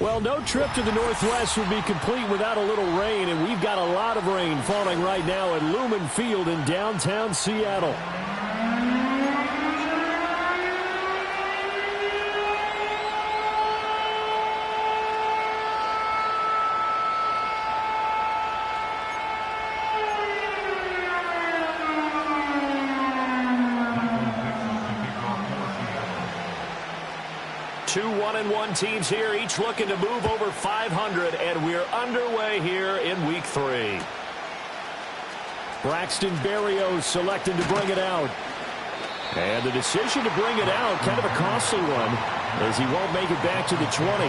Well, no trip to the Northwest would be complete without a little rain, and we've got a lot of rain falling right now at Lumen Field in downtown Seattle. Two 1-1 teams here, each looking to move over 500, and we're underway here in Week 3. Braxton Berrios selecting to bring it out. And the decision to bring it out, kind of a costly one, as he won't make it back to the 20.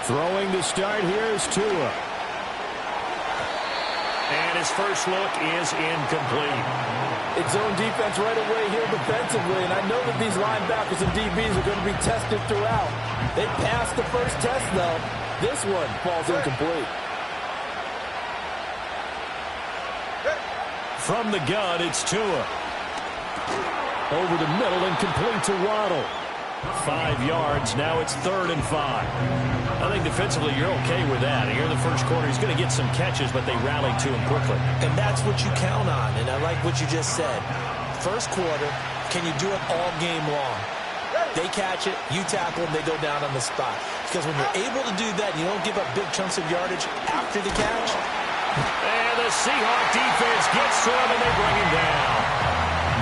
Throwing the start here is Tua. And his first look is incomplete. It's zone defense right away here defensively, and I know that these linebackers and DBs are going to be tested throughout. They passed the first test, though. This one falls incomplete. From the gun, it's Tua. Over the middle and complete to Waddle. 5 yards. Now it's 3rd and 5. I think defensively you're okay with that. Here in the first quarter, he's going to get some catches, but they rallied to him quickly. And that's what you count on, and I like what you just said. First quarter, can you do it all game long? They catch it, you tackle them, they go down on the spot. Because when you're able to do that, you don't give up big chunks of yardage after the catch. And the Seahawk defense gets to him, and they bring him down.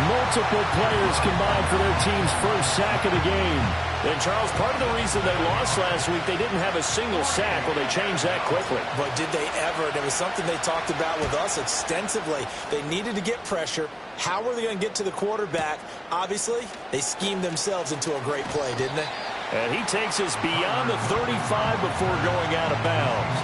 Multiple players combined for their team's first sack of the game. And, Charles, part of the reason they lost last week, they didn't have a single sack. Well, they changed that quickly. But did they ever? There was something they talked about with us extensively. They needed to get pressure. How were they going to get to the quarterback? Obviously, they schemed themselves into a great play, didn't they? And he takes us beyond the 35 before going out of bounds.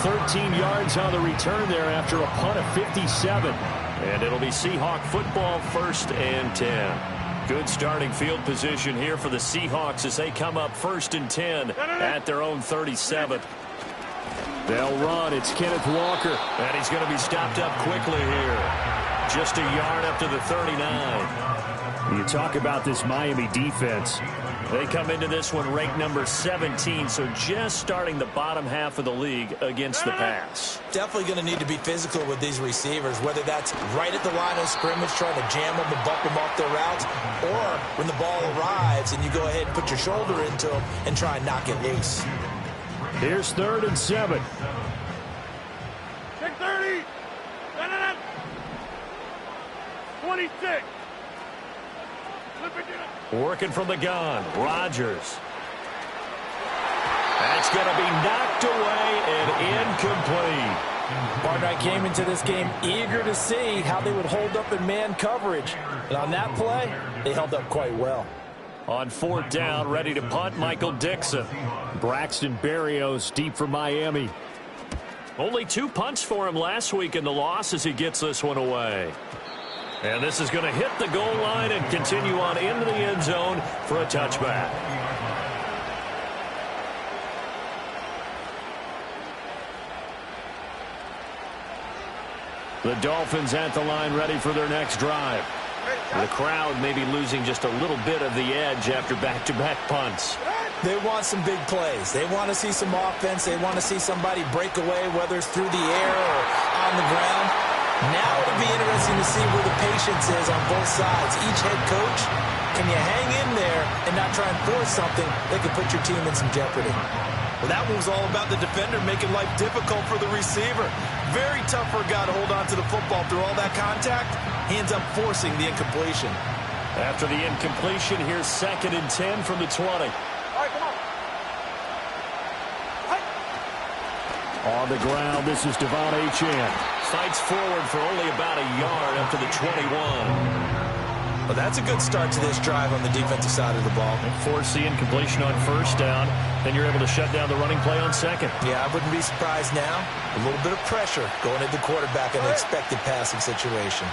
13 yards on the return there after a punt of 57. And it'll be Seahawk football, 1st and 10. Good starting field position here for the Seahawks as they come up 1st and 10 at their own 37. They'll run. It's Kenneth Walker. And he's going to be stopped up quickly here. Just a yard up to the 39. You talk about this Miami defense. They come into this one ranked number 17, so just starting the bottom half of the league against the pass. Definitely going to need to be physical with these receivers, whether that's right at the line of scrimmage trying to jam them and bump them off their routes, or when the ball arrives and you go ahead and put your shoulder into them and try and knock it loose. Here's 3rd and 7. Check 30. 26. Working from the gun, Rodgers. That's going to be knocked away and incomplete. Partner, I came into this game eager to see how they would hold up in man coverage. And on that play, they held up quite well. On 4th down, ready to punt, Michael Dixon. Braxton Berrios deep for Miami. Only 2 punts for him last week in the loss as he gets this one away. And this is going to hit the goal line and continue on into the end zone for a touchback. The Dolphins at the line ready for their next drive. The crowd may be losing just a little bit of the edge after back-to-back punts. They want some big plays. They want to see some offense. They want to see somebody break away, whether it's through the air or on the ground. Now it'll be interesting to see where the patience is on both sides. Each head coach, can you hang in there and not try and force something that could put your team in some jeopardy? Well, that one was all about the defender making life difficult for the receiver. Very tough for a guy to hold on to the football through all that contact. He ends up forcing the incompletion. After the incompletion, here's 2nd and 10 from the 20. All right, come on. On the ground, this is Devon Achane. Fights forward for only about a yard up to the 21. Well, that's a good start to this drive on the defensive side of the ball. And force the incompletion on 1st down. Then you're able to shut down the running play on 2nd. Yeah, I wouldn't be surprised now. A little bit of pressure going at the quarterback in an expected passing situation.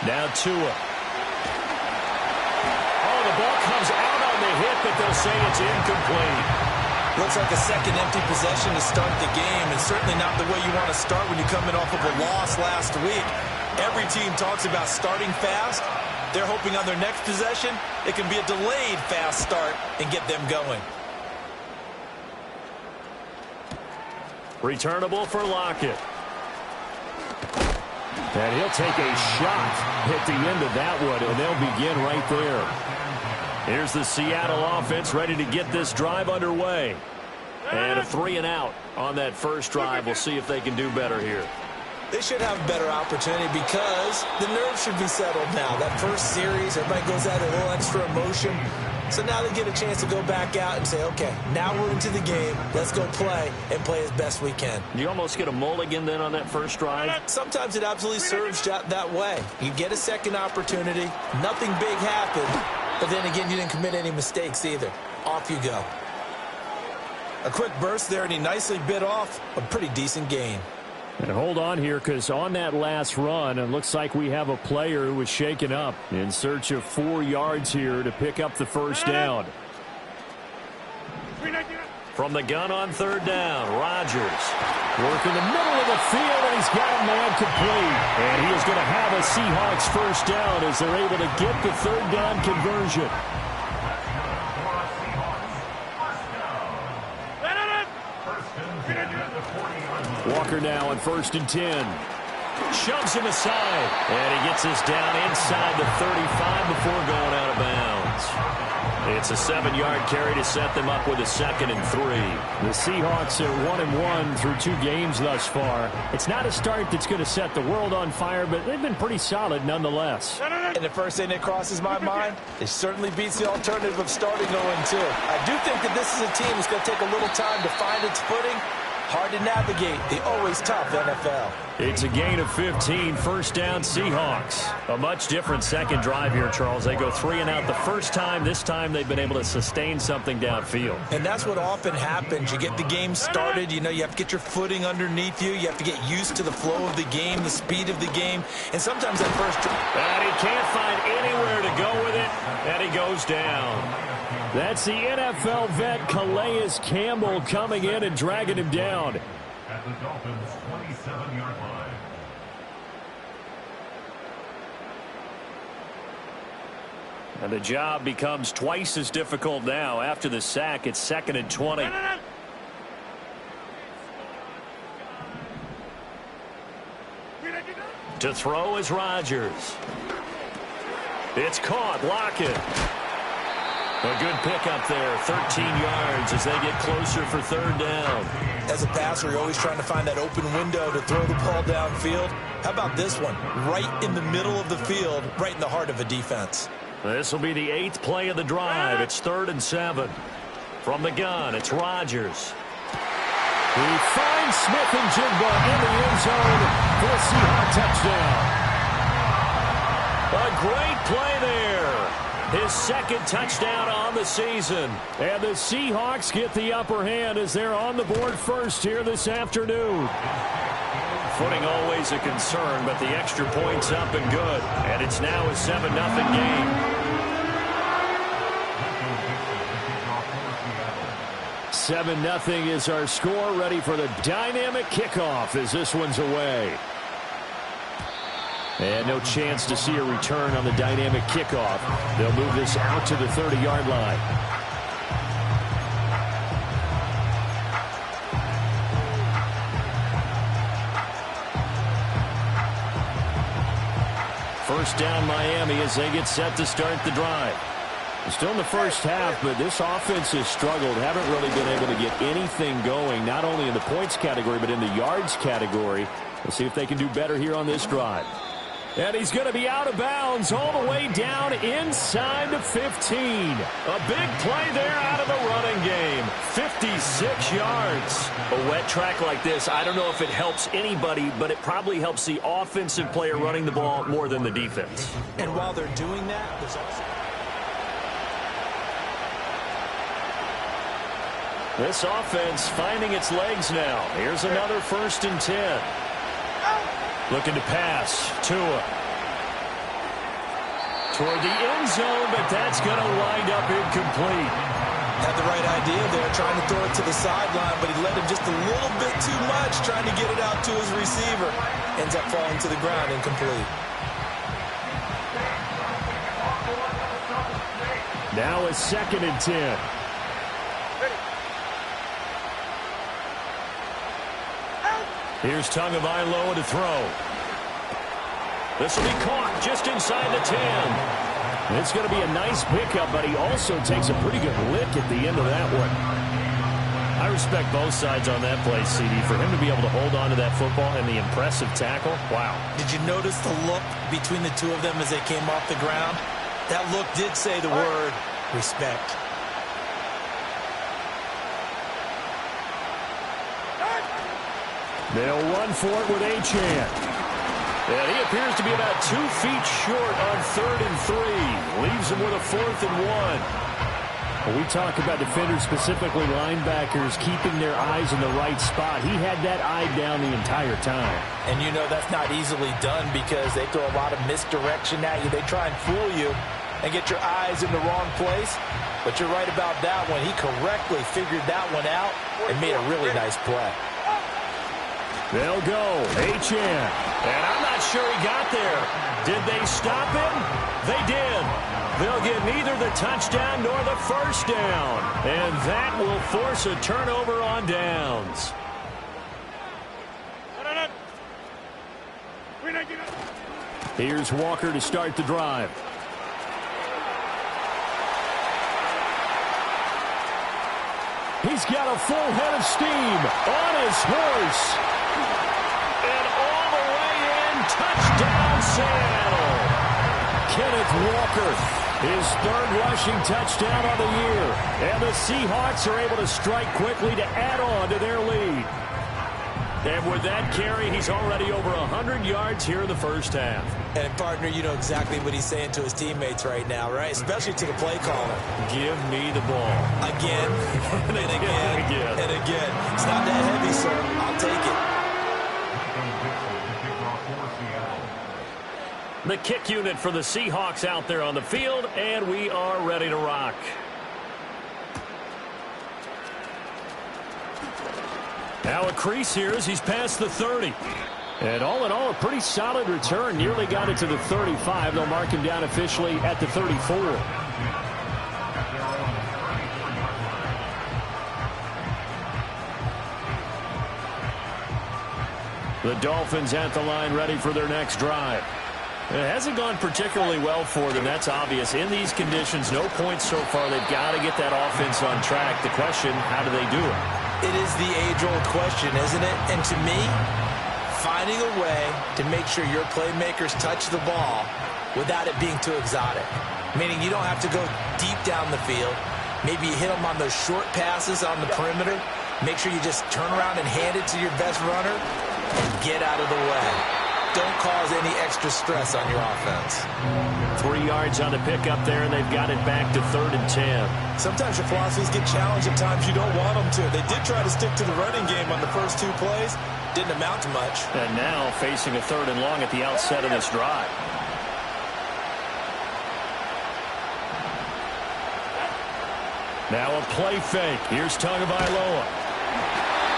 Now Tua. Oh, the ball comes out on the hit, but they'll say it's incomplete. Looks like a second empty possession to start the game, and certainly not the way you want to start when you're coming off of a loss last week. Every team talks about starting fast. They're hoping on their next possession, it can be a delayed fast start and get them going. Returnable for Lockett. And he'll take a shot at the end of that one, and they'll begin right there. Here's the Seattle offense ready to get this drive underway. And a 3-and-out on that first drive. We'll see if they can do better here. They should have a better opportunity because the nerves should be settled now. That first series, everybody goes out a little extra emotion. So now they get a chance to go back out and say, okay, now we're into the game. Let's go play and play as best we can. You almost get a mulligan then on that first drive? Sometimes it absolutely serves that way. You get a second opportunity. Nothing big happened. But then again, you didn't commit any mistakes either. Off you go. A quick burst there, and he nicely bit off a pretty decent gain. And hold on here, because on that last run, it looks like we have a player who was shaken up in search of 4 yards here to pick up the first down. From the gun on third down, Rodgers working the middle of the field, and he's got a man complete. And he is going to have a Seahawks first down as they're able to get the third down conversion. Walker now on 1st and 10. Shoves him aside. And he gets us down inside the 35 before going out of bounds. It's a 7-yard carry to set them up with a 2nd and 3. The Seahawks are 1-1 through 2 games thus far. It's not a start that's going to set the world on fire, but they've been pretty solid nonetheless. And the first thing that crosses my mind, it certainly beats the alternative of starting 0-2. I do think that this is a team that's going to take a little time to find its footing. Hard to navigate the always tough NFL. It's a gain of 15, first down Seahawks. A much different second drive here, Charles. They go 3-and-out the first time. This time they've been able to sustain something downfield. And that's what often happens. You get the game started. You know, you have to get your footing underneath you. You have to get used to the flow of the game, the speed of the game. And sometimes that first drive. And he can't find anywhere to go with it. And he goes down. That's the NFL vet Calais Campbell coming in and dragging him down. At the Dolphins' 27-yard line. And the job becomes twice as difficult now. After the sack, it's 2nd and 20. To throw is Rodgers. It's caught. Lockett. A good pickup there, 13 yards as they get closer for third down. As a passer, you're always trying to find that open window to throw the ball downfield. How about this one? Right in the middle of the field, right in the heart of a defense. This will be the 8th play of the drive. It's 3rd and 7. From the gun, it's Rodgers. He finds Smith and Jigba in the end zone for a Seahawks touchdown. A great play there. His 2nd touchdown on the season. And the Seahawks get the upper hand as they're on the board first here this afternoon. Footing always a concern, but the extra point's up and good. And it's now a 7-0 game. 7-0 is our score, ready for the dynamic kickoff as this one's away. And no chance to see a return on the dynamic kickoff. They'll move this out to the 30-yard line. First down Miami as they get set to start the drive. Still in the first half, but this offense has struggled. Haven't really been able to get anything going, not only in the points category, but in the yards category. We'll see if they can do better here on this drive. And he's going to be out of bounds all the way down inside the 15. A big play there out of the running game. 56 yards. A wet track like this, I don't know if it helps anybody, but it probably helps the offensive player running the ball more than the defense. And while they're doing that, there's also... This offense finding its legs now. Here's another 1st and 10. Looking to pass. Tua. Toward the end zone, but that's going to wind up incomplete. Had the right idea there, trying to throw it to the sideline, but he led him just a little bit too much, trying to get it out to his receiver. Ends up falling to the ground, incomplete. Now a 2nd and 10. Here's Tagovailoa to throw. This will be caught just inside the 10. It's going to be a nice pickup, but he also takes a pretty good lick at the end of that one. I respect both sides on that play, CD. For him to be able to hold on to that football and the impressive tackle, wow. Did you notice the look between the two of them as they came off the ground? That look did say the word respect. They'll run for it with Achane. And he appears to be about 2 feet short on 3rd and 3. Leaves him with a 4th and 1. When we talk about defenders, specifically linebackers, keeping their eyes in the right spot, he had that eye down the entire time. And you know that's not easily done because they throw a lot of misdirection at you. They try and fool you and get your eyes in the wrong place. But you're right about that one. He correctly figured that one out and made a really nice play. They'll go. Achane. And I'm not sure he got there. Did they stop him? They did. They'll get neither the touchdown nor the first down. And that will force a turnover on downs. Here's Walker to start the drive. He's got a full head of steam on his horse. And all the way in, touchdown Seattle. Kenneth Walker, his 3rd rushing touchdown on the year. And the Seahawks are able to strike quickly to add on to their lead. And with that carry, he's already over 100 yards here in the first half. And, partner, you know exactly what he's saying to his teammates right now, right? Especially to the play caller. Give me the ball. Again, and again, and again. It's not that heavy, sir. I'll take it. The kick unit for the Seahawks out there on the field, and we are ready to rock. Now a crease here as he's past the 30. And all in all, a pretty solid return. Nearly got it to the 35. They'll mark him down officially at the 34. The Dolphins at the line ready for their next drive. It hasn't gone particularly well for them. That's obvious. In these conditions, no points so far. They've got to get that offense on track. The question, how do they do it? It is the age-old question, isn't it? And to me, finding a way to make sure your playmakers touch the ball without it being too exotic. Meaning you don't have to go deep down the field. Maybe you hit them on those short passes on the perimeter. Make sure you just turn around and hand it to your best runner and get out of the way. Don't cause any extra stress on your offense. 3 yards on the pickup there, and they've got it back to 3rd and 10. Sometimes your philosophies get challenged at times you don't want them to. They did try to stick to the running game on the first 2 plays. Didn't amount to much. And now facing a 3rd and long at the outset of this drive. Now a play fake. Here's Tagovailoa.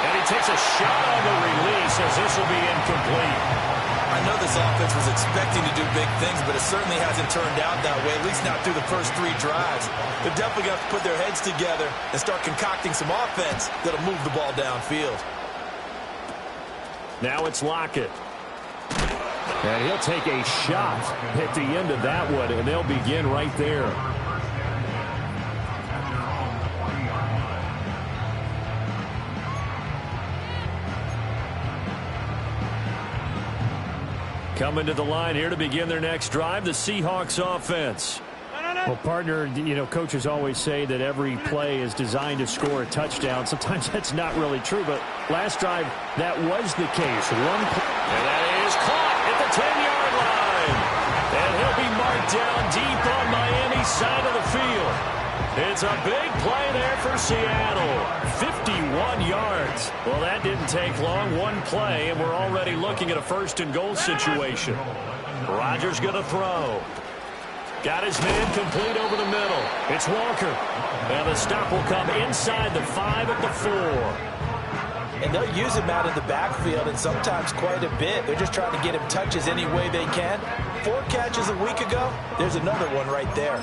And he takes a shot on the release as this will be incomplete. I know this offense was expecting to do big things, but it certainly hasn't turned out that way, at least not through the first 3 drives. They're definitely going to have to put their heads together and start concocting some offense that'll move the ball downfield. Now it's Lockett. And he'll take a shot at the end of that one, and they'll begin right there. Coming to the line here to begin their next drive, the Seahawks offense. Well, partner, you know, coaches always say that every play is designed to score a touchdown. Sometimes that's not really true, but last drive, that was the case. And that is caught at the 10-yard line. And he'll be marked down deep on Miami's side of the field. It's a big play there for Seattle. 51 yards. Well, that didn't take long. One play, and we're already looking at a 1st and goal situation. Rodgers going to throw. Got his man complete over the middle. It's Walker. And the stop will come inside the 5 at the 4. And they'll use him out in the backfield, and sometimes quite a bit. They're just trying to get him touches any way they can. 4 catches a week ago. There's another one right there.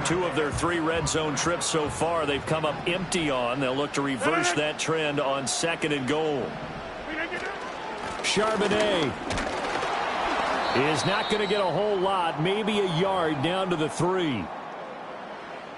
2 of their 3 red zone trips so far, they've come up empty on. They'll look to reverse that trend on 2nd and goal. Charbonnet is not going to get a whole lot, maybe a yard down to the 3.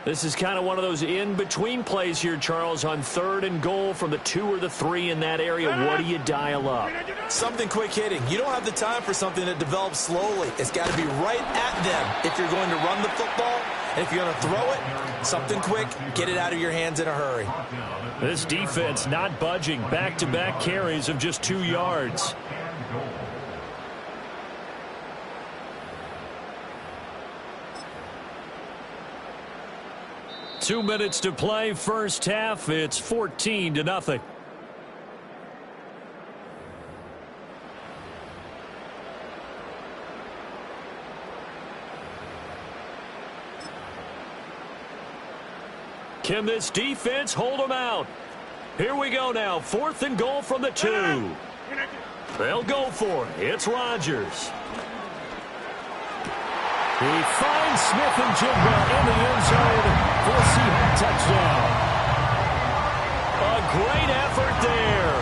This is kind of one of those in-between plays here, Charles, on 3rd and goal from the 2 or the 3 in that area. What do you dial up? Something quick hitting. You don't have the time for something that develops slowly. It's got to be right at them if you're going to run the football. And if you're going to throw it, something quick, get it out of your hands in a hurry. This defense not budging. Back-to-back carries of just 2 yards. Two minutes to play, first half. It's 14-0. Can this defense hold them out? Here we go now. 4th and goal from the 2. They'll go for it. It's Rodgers. He finds Smith and Jigba in the end zone for a Seahawk touchdown. A great effort there.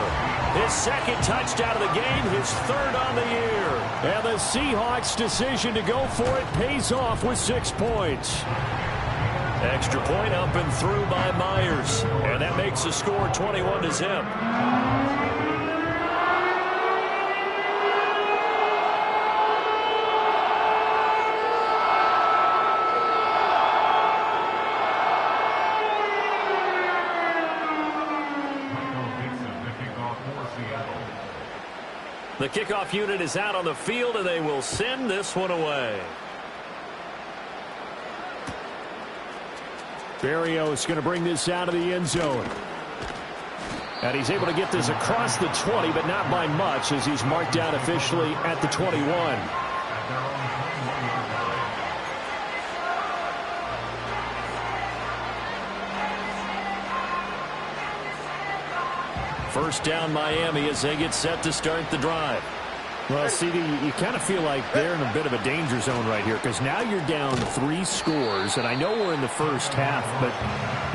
His 2nd touchdown of the game, his 3rd on the year. And the Seahawks' decision to go for it pays off with 6 points. Extra point up and through by Myers. And that makes the score 21-0. The kickoff unit is out on the field, and they will send this one away. Berrios going to bring this out of the end zone. And he's able to get this across the 20, but not by much, as he's marked down officially at the 21. First down Miami as they get set to start the drive. Well, CD, you kind of feel like they're in a bit of a danger zone right here, because now you're down 3 scores, and I know we're in the first half, but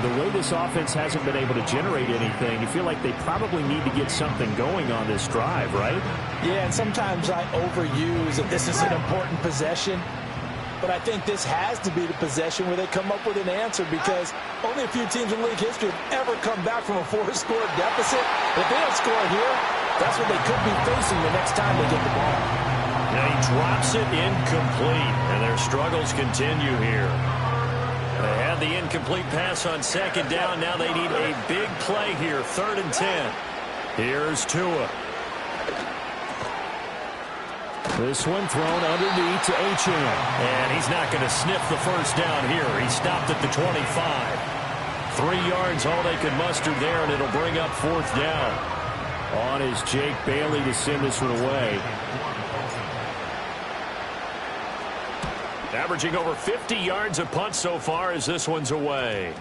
the way this offense hasn't been able to generate anything, you feel like they probably need to get something going on this drive, right? Yeah, and sometimes I overuse that this is an important possession. But I think this has to be the possession where they come up with an answer, because only a few teams in league history have ever come back from a 4-score deficit. If they don't score here, that's what they could be facing the next time they get the ball. Now he drops it incomplete, and their struggles continue here. They had the incomplete pass on 2nd down. Now they need a big play here, 3rd and 10. Here's Tua. This one thrown underneath to Achane. And he's not going to sniff the first down here. He stopped at the 25. 3 yards, all they could muster there, and it'll bring up 4th down. On is Jake Bailey to send this one away. Averaging over 50 yards a punt so far as this one's away.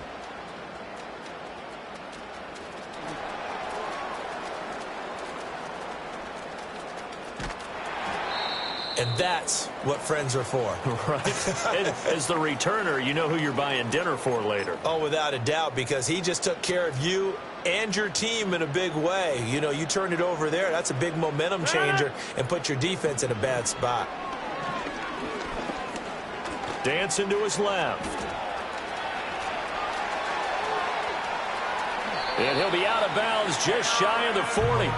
And that's what friends are for. Right. As the returner, you know who you're buying dinner for later. Oh, without a doubt, because he just took care of you and your team in a big way. You know, you turned it over there. That's a big momentum changer and put your defense in a bad spot. Dancing to his left. And he'll be out of bounds just shy of the 40.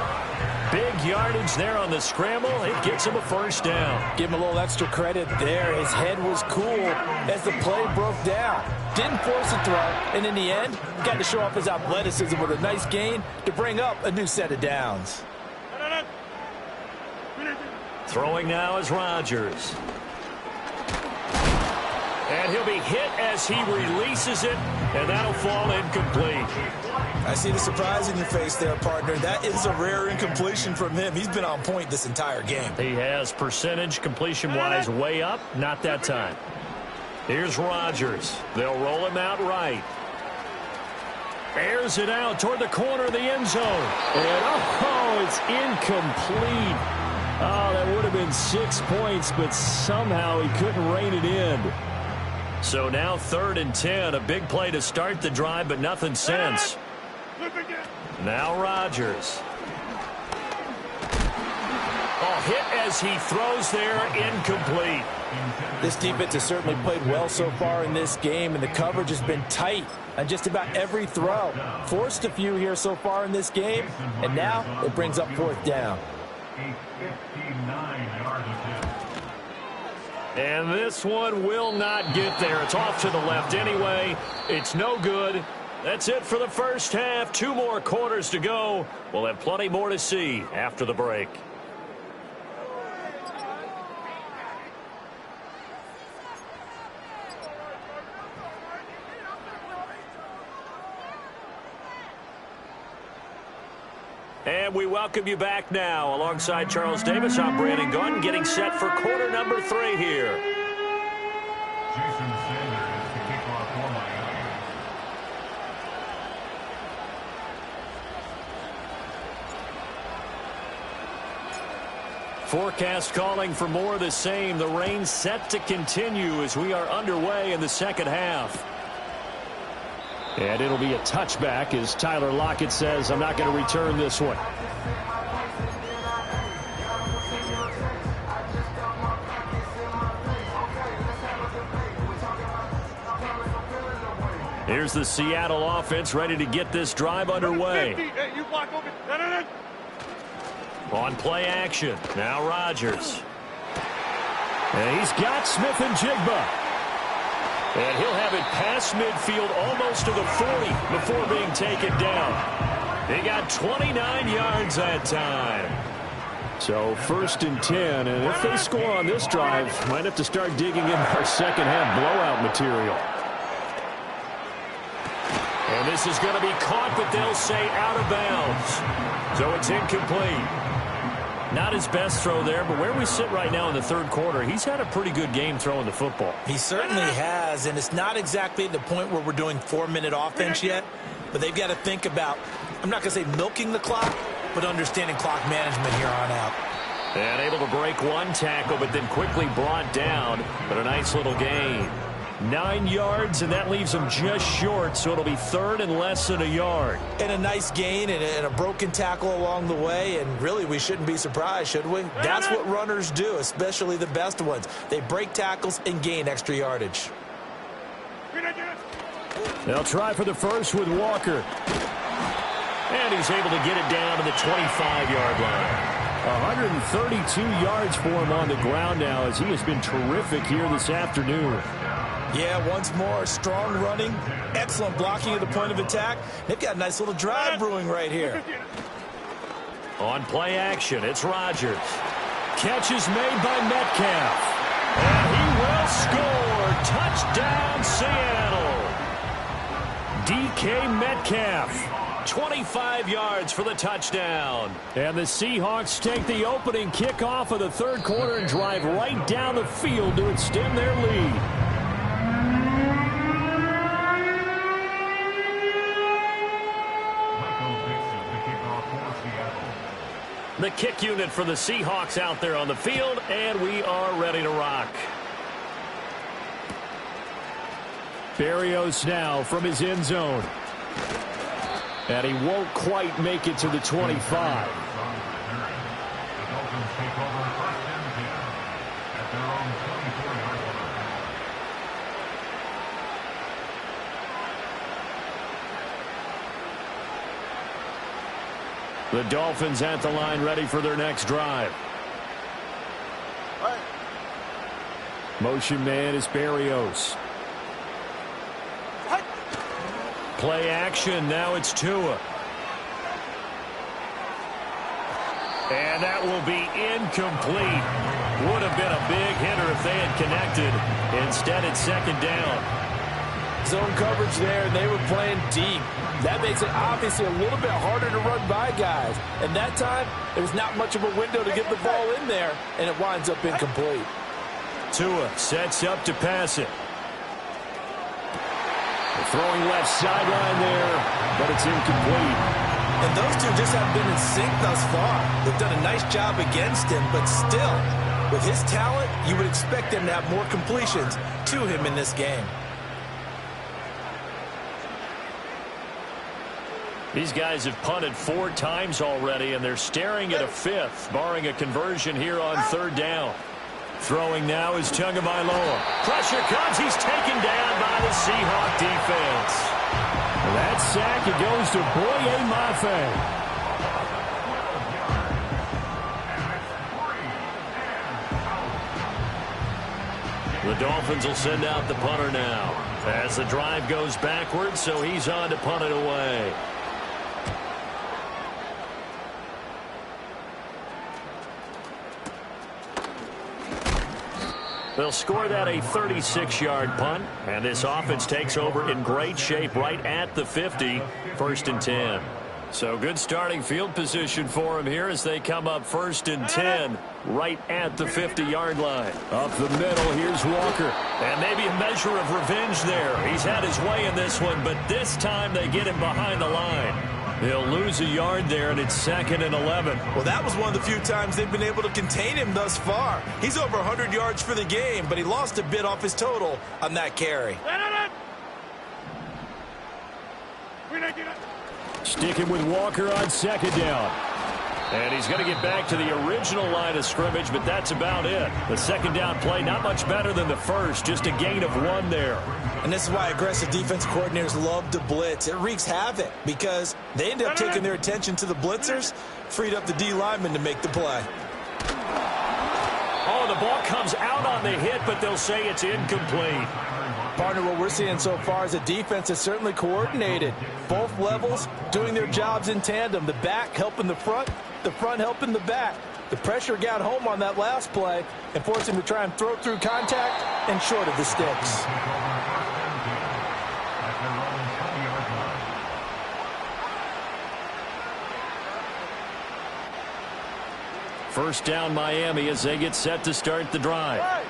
Big yardage there on the scramble. It gets him a first down. Give him a little extra credit there. His head was cool as the play broke down. Didn't force a throw, and in the end, got to show off his athleticism with a nice gain to bring up a new set of downs. Throwing now is Rodgers. And he'll be hit as he releases it, and that'll fall incomplete. I see the surprise in your face there, partner. That is a rare incompletion from him. He's been on point this entire game. He has percentage completion-wise way up. Not that time. Here's Rodgers. They'll roll him out right. Airs it out toward the corner of the end zone. And, oh, it's incomplete. Oh, that would have been 6 points, but somehow he couldn't rein it in. So now 3rd and 10. A big play to start the drive, but nothing since. Now Rodgers. Oh, hit as he throws there, incomplete. This defense has certainly played well so far in this game, and the coverage has been tight on just about every throw. Forced a few here so far in this game, and now it brings up 4th down. And this one will not get there. It's off to the left anyway. It's no good. That's it for the first half. 2 more quarters to go. We'll have plenty more to see after the break. And we welcome you back now. Alongside Charles Davis, I'm Brandon Gaudin, getting set for quarter number 3 here. Jason Sanders to kick off for Miami. Forecast calling for more of the same. The rain set to continue as we are underway in the second half. And it'll be a touchback as Tyler Lockett says, I'm not going to return this one. Here's the Seattle offense ready to get this drive underway. Hey, you block over. On play action. Now Rodgers. And he's got Smith and Jigba. And he'll have it past midfield almost to the 40 before being taken down. They got 29 yards that time. So 1st and 10. And if they score on this drive, might have to start digging in our second half blowout material. And this is going to be caught, but they'll say out of bounds. So it's incomplete. Not his best throw there, but where we sit right now in the 3rd quarter, he's had a pretty good game throwing the football. He certainly has, and it's not exactly the point where we're doing 4-minute offense yet, but they've got to think about, I'm not going to say milking the clock, but understanding clock management here on out. And able to break one tackle, but then quickly brought down, but a nice little gain. 9 yards, and that leaves him just short, so it'll be 3rd and less than a yard. And a nice gain and a broken tackle along the way, and really we shouldn't be surprised, should we? That's what runners do, especially the best ones. They break tackles and gain extra yardage. They'll try for the first with Walker. And he's able to get it down to the 25-yard line. 132 yards for him on the ground now as he has been terrific here this afternoon. Yeah, once more, strong running, excellent blocking at the point of attack. They've got a nice little drive brewing right here. On play action, it's Rodgers. Catch is made by Metcalf. And he will score. Touchdown, Seattle. DK Metcalf. 25 yards for the touchdown. And the Seahawks take the opening kickoff of the 3rd quarter and drive right down the field to extend their lead. The kick unit for the Seahawks out there on the field, and we are ready to rock. Berrios now from his end zone. And he won't quite make it to the 25. The Dolphins at the line ready for their next drive. Motion man is Berrios. Play action. Now it's Tua. And that will be incomplete. Would have been a big hitter if they had connected. Instead, it's 2nd down. Zone coverage there, and they were playing deep. That makes it obviously a little bit harder to run by guys. And that time, there was not much of a window to get the ball in there, and it winds up incomplete. Tua sets up to pass it. Throwing left sideline there, but it's incomplete. And those two just haven't been in sync thus far. They've done a nice job against him, but still, with his talent, you would expect them to have more completions to him in this game. These guys have punted 4 times already, and they're staring at a 5th, barring a conversion here on 3rd down. Throwing now is Tagovailoa. Pressure comes. He's taken down by the Seahawk defense. That sack, it goes to Boye Mafe. The Dolphins will send out the punter now as the drive goes backwards, so he's on to punt it away. They'll score that a 36-yard punt, and this offense takes over in great shape right at the 50, 1st and 10. So good starting field position for him here as they come up 1st and 10 right at the 50-yard line. Up the middle, here's Walker. And maybe a measure of revenge there. He's had his way in this one, but this time they get him behind the line. They'll lose a yard there, and it's 2nd and 11. Well, that was one of the few times they've been able to contain him thus far. He's over 100 yards for the game, but he lost a bit off his total on that carry. Sticking with Walker on 2nd down. And he's going to get back to the original line of scrimmage, but that's about it. The 2nd down play, not much better than the first, just a gain of 1 there. And this is why aggressive defense coordinators love to blitz. It wreaks havoc because they end up taking their attention to the blitzers, freed up the D lineman to make the play. Oh, the ball comes out on the hit, but they'll say it's incomplete. Partner, what we're seeing so far is a defense that's certainly coordinated. Both levels doing their jobs in tandem. The back helping the front helping the back. The pressure got home on that last play and forced him to try and throw through contact and short of the sticks. First down Miami as they get set to start the drive.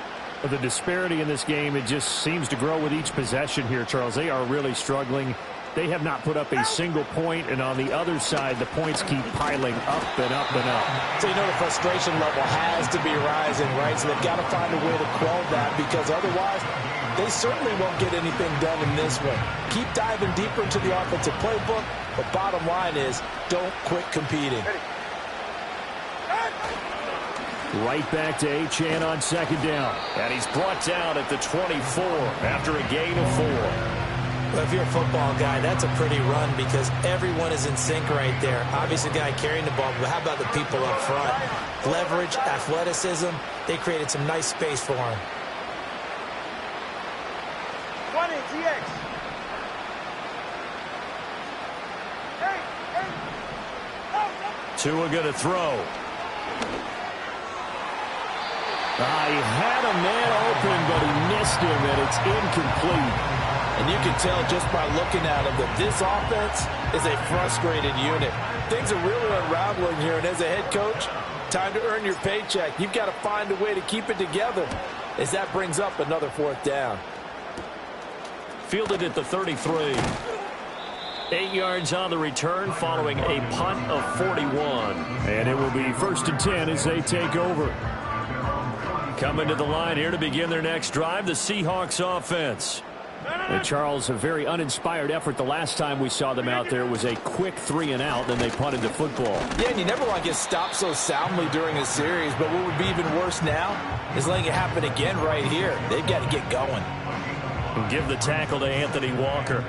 The disparity in this game, it just seems to grow with each possession here, Charles. They are really struggling. They have not put up a single point, and on the other side, the points keep piling up and up and up. So you know the frustration level has to be rising, right? So they've got to find a way to quell that because otherwise they certainly won't get anything done in this one. Keep diving deeper into the offensive playbook, but bottom line is don't quit competing. Right back to Achane on 2nd down. And he's brought down at the 24 after a gain of 4. Well, if you're a football guy, that's a pretty run because everyone is in sync right there. Obviously, the guy carrying the ball, but how about the people up front? Leverage, athleticism, they created some nice space for him. 20, TX. Tua going to throw. He had a man open, but he missed him, and it's incomplete. And you can tell just by looking at him that this offense is a frustrated unit. Things are really unraveling here, and as a head coach, time to earn your paycheck. You've got to find a way to keep it together as that brings up another 4th down. Fielded at the 33. 8 yards on the return following a punt of 41. And it will be 1st and 10 as they take over. Coming to the line here to begin their next drive, the Seahawks offense. And Charles, a very uninspired effort. The last time we saw them out there was a quick 3 and out, then they punted the football. Yeah, and you never want to get stopped so soundly during a series, but what would be even worse now is letting it happen again right here. They've got to get going. And give the tackle to Anthony Walker.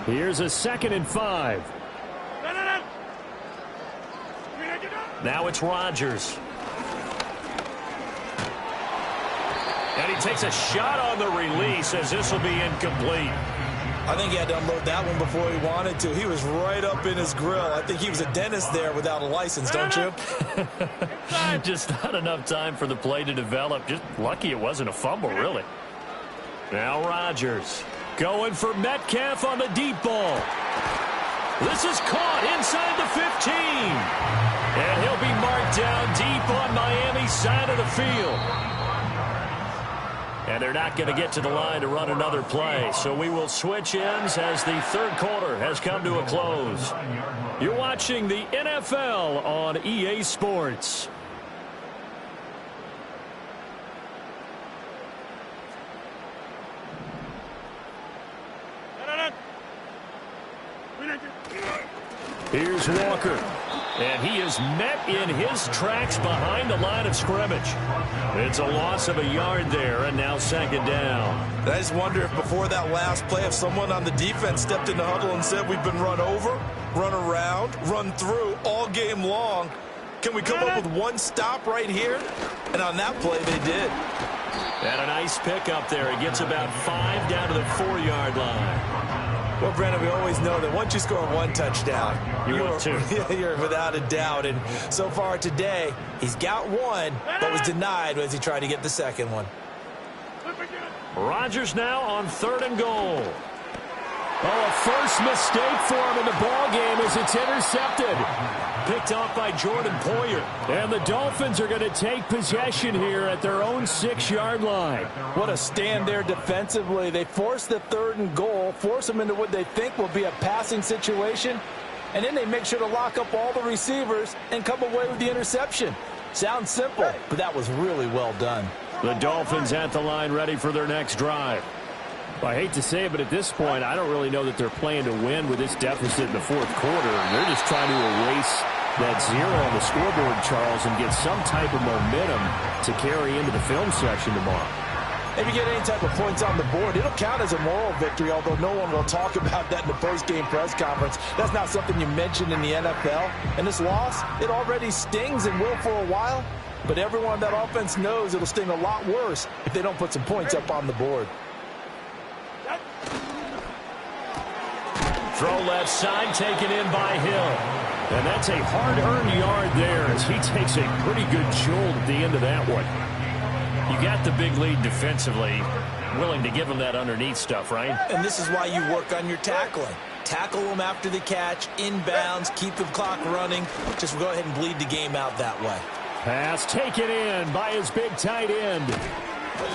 Here's a 2nd and 5. Now it's Rodgers. And he takes a shot on the release as this will be incomplete. I think he had to unload that one before he wanted to. He was right up in his grill. I think he was a dentist there without a license, don't you? Just not enough time for the play to develop. Just lucky it wasn't a fumble, really. Now Rodgers going for Metcalf on the deep ball. This is caught inside the 15. And he'll be marked down deep on Miami's side of the field. And they're not going to get to the line to run another play. So we will switch ends as the third quarter has come to a close. You're watching the NFL on EA Sports. Here's Walker. And he is met in his tracks behind the line of scrimmage. It's a loss of a yard there, and now second down. I just wonder if before that last play, if someone on the defense stepped in the huddle and said, we've been run over, run around, run through all game long. Can we come up with one stop right here? And on that play, they did. And a nice pickup there. He gets about 5 down to the 4-yard line. Well, Brandon, we always know that once you score one touchdown, you're without a doubt. And so far today, he's got one, but was denied as he tried to get the second one. Rodgers now on 3rd and goal. Oh, a first mistake for him in the ball game as it's intercepted. Picked off by Jordan Poyer. And the Dolphins are going to take possession here at their own 6-yard line. What a stand there defensively. They force the 3rd and goal, force them into what they think will be a passing situation, and then they make sure to lock up all the receivers and come away with the interception. Sounds simple, but that was really well done. The Dolphins at the line ready for their next drive. Well, I hate to say it, but at this point, I don't really know that they're playing to win with this deficit in the 4th quarter. They're just trying to erase that 0 on the scoreboard, Charles, and get some type of momentum to carry into the film section tomorrow. If you get any type of points on the board, it'll count as a moral victory, although no one will talk about that in the post-game press conference. That's not something you mention in the NFL. And this loss, it already stings and will for a while, but everyone on that offense knows it'll sting a lot worse if they don't put some points up on the board. Throw left side, taken in by Hill. And that's a hard-earned yard there as he takes a pretty good jolt at the end of that one. You got the big lead defensively, willing to give him that underneath stuff, right? And this is why you work on your tackling. Tackle them after the catch, inbounds, keep the clock running. Just go ahead and bleed the game out that way. Pass taken in by his big tight end.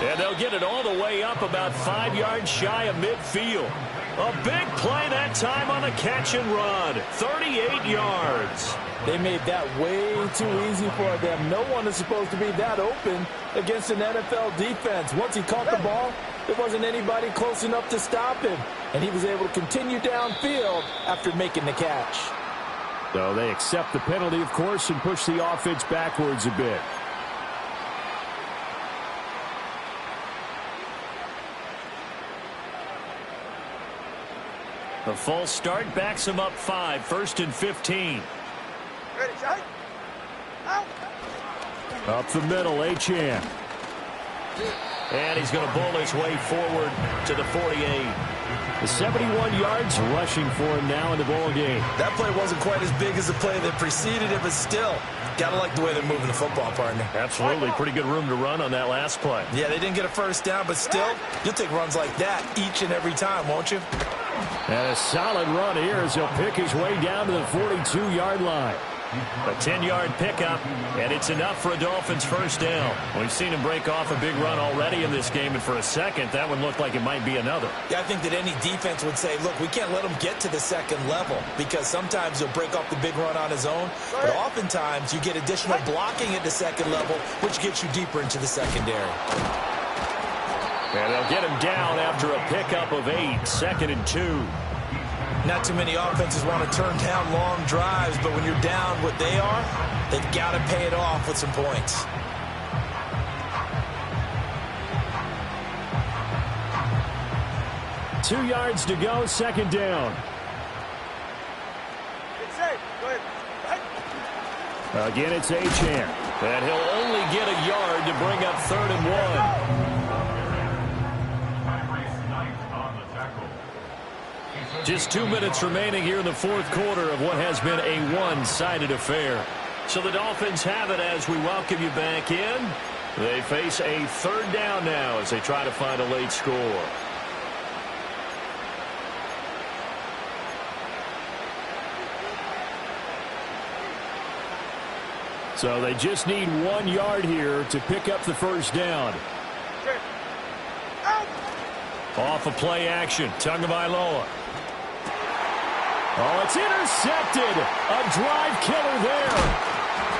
And they'll get it all the way up about 5 yards shy of midfield. A big play that time on the catch and run. 38 yards. They made that way too easy for them. No one is supposed to be that open against an NFL defense. Once he caught the ball, there wasn't anybody close enough to stop him. And he was able to continue downfield after making the catch. So they accept the penalty, of course, and push the offense backwards a bit. The false start backs him up 5, 1st and 15. Ready, shot. Out. Up the middle, Achane. And he's going to bowl his way forward to the 48. The 71 yards rushing for him now in the ball game. That play wasn't quite as big as the play that preceded it, but still, got to like the way they're moving the football, partner. Absolutely. Pretty good room to run on that last play. Yeah, they didn't get a first down, but still, you'll take runs like that each and every time, won't you? And a solid run here as he'll pick his way down to the 42-yard line. A 10-yard pickup, and it's enough for a Dolphins first down. We've seen him break off a big run already in this game, and for a second, that one looked like it might be another. Yeah, I think that any defense would say, look, we can't let him get to the second level because sometimes he'll break off the big run on his own, but oftentimes you get additional blocking at the second level, which gets you deeper into the secondary. And they'll get him down after a pickup of 8, 2nd and 2. Not too many offenses want to turn down long drives, but when you're down what they are, they've got to pay it off with some points. Two yards to go, second down. It's safe. Go ahead. Again, it's Achane. And he'll only get a yard to bring up 3rd and 1. Just 2 minutes remaining here in the 4th quarter of what has been a one-sided affair. So the Dolphins have it as we welcome you back in. They face a 3rd down now as they try to find a late score. So they just need 1 yard here to pick up the first down. Off of play action, Tagovailoa. Oh, it's intercepted. A drive killer there.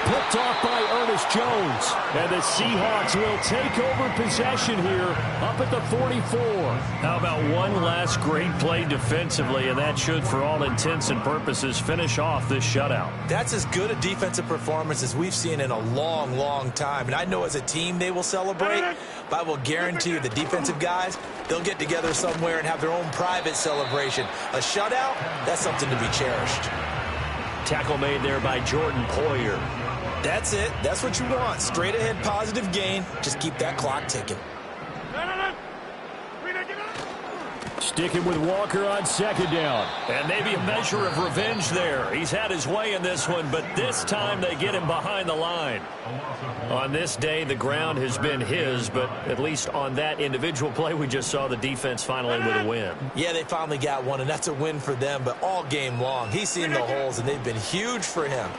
Picked off by Ernest Jones. And the Seahawks will take over possession here up at the 44. How about one last great play defensively, and that should, for all intents and purposes, finish off this shutout. That's as good a defensive performance as we've seen in a long, long time. And I know as a team they will celebrate, but I will guarantee you the defensive guys, they'll get together somewhere and have their own private celebration. A shutout, that's something to be cherished. Tackle made there by Jordan Poyer. That's it. That's what you want. Straight ahead positive gain. Just keep that clock ticking. Sticking with Walker on second down. And maybe a measure of revenge there. He's had his way in this one, but this time they get him behind the line. On this day, the ground has been his, but at least on that individual play, we just saw the defense finally with a win. Yeah, they finally got one, and that's a win for them, but all game long, he's seen the holes, and they've been huge for him.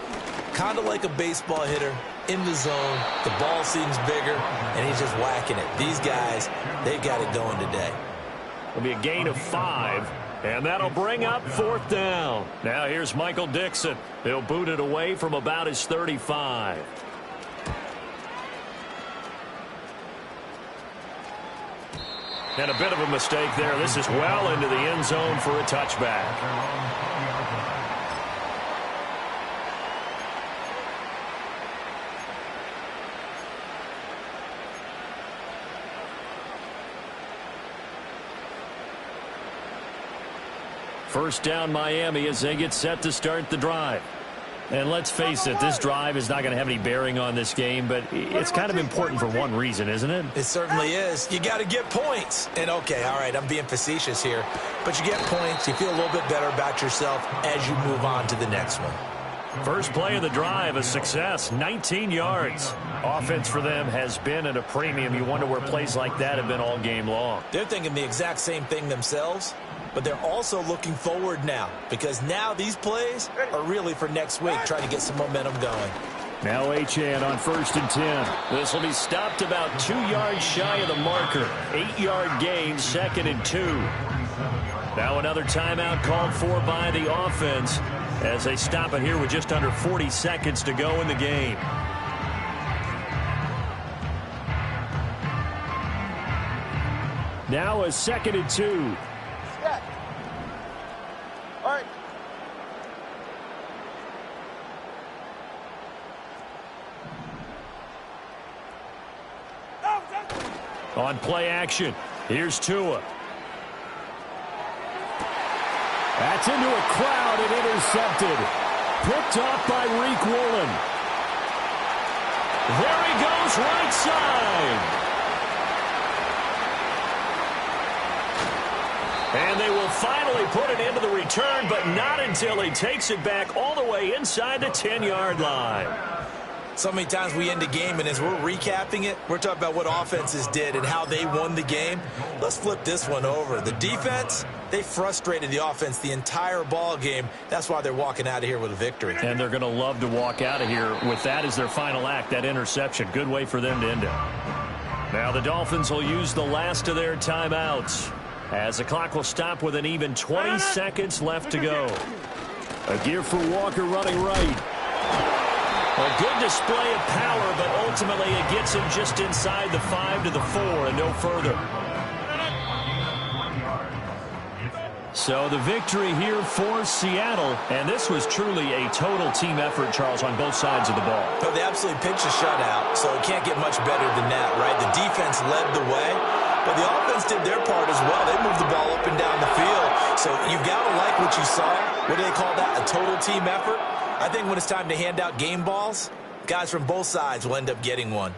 Kind of like a baseball hitter in the zone. The ball seems bigger, and he's just whacking it. These guys, they've got it going today. It'll be a gain of 5, and that'll bring up 4th down. Now here's Michael Dixon. He'll boot it away from about his 35. And a bit of a mistake there. This is well into the end zone for a touchback. First down, Miami, as they get set to start the drive. And let's face it, this drive is not going to have any bearing on this game, but it's kind of important for one reason, isn't it? It certainly is. You got to get points. And, okay, all right, I'm being facetious here. But you get points, you feel a little bit better about yourself as you move on to the next one. First play of the drive, a success, 19 yards. Offense for them has been at a premium. You wonder where plays like that have been all game long. They're thinking the exact same thing themselves. But they're also looking forward now, because now these plays are really for next week, trying to get some momentum going. Now Achane on 1st and 10. This will be stopped about 2 yards shy of the marker. 8-yard gain, 2nd and 2. Now another timeout called for by the offense as they stop it here with just under 40 seconds to go in the game. Now a 2nd and 2. All right. On play action, here's Tua. That's into a crowd and intercepted. Picked off by Riq Woolen. There he goes, right side. And they will finally put it into the return, but not until he takes it back all the way inside the 10-yard line. So many times we end a game, and as we're recapping it, we're talking about what offenses did and how they won the game. Let's flip this one over. The defense, they frustrated the offense the entire ball game. That's why they're walking out of here with a victory. And they're going to love to walk out of here with that as their final act, that interception. Good way for them to end it. Now the Dolphins will use the last of their timeouts, as the clock will stop with an even 20 seconds left to go. A give for Walker running right. A good display of power, but ultimately it gets him just inside the 5 to the 4 and no further. So the victory here for Seattle, and this was truly a total team effort, Charles, on both sides of the ball. But they absolutely pitched a shutout, so it can't get much better than that, right? The defense led the way. But the offense did their part as well. They moved the ball up and down the field. So you've got to like what you saw. What do they call that? A total team effort? I think when it's time to hand out game balls, guys from both sides will end up getting one.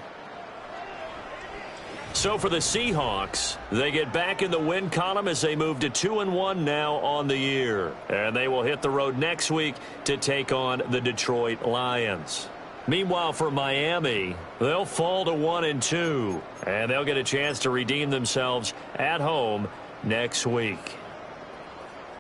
So for the Seahawks, they get back in the win column as they move to 2-1 now on the year. And they will hit the road next week to take on the Detroit Lions. Meanwhile, for Miami, they'll fall to 1-2, and they'll get a chance to redeem themselves at home next week.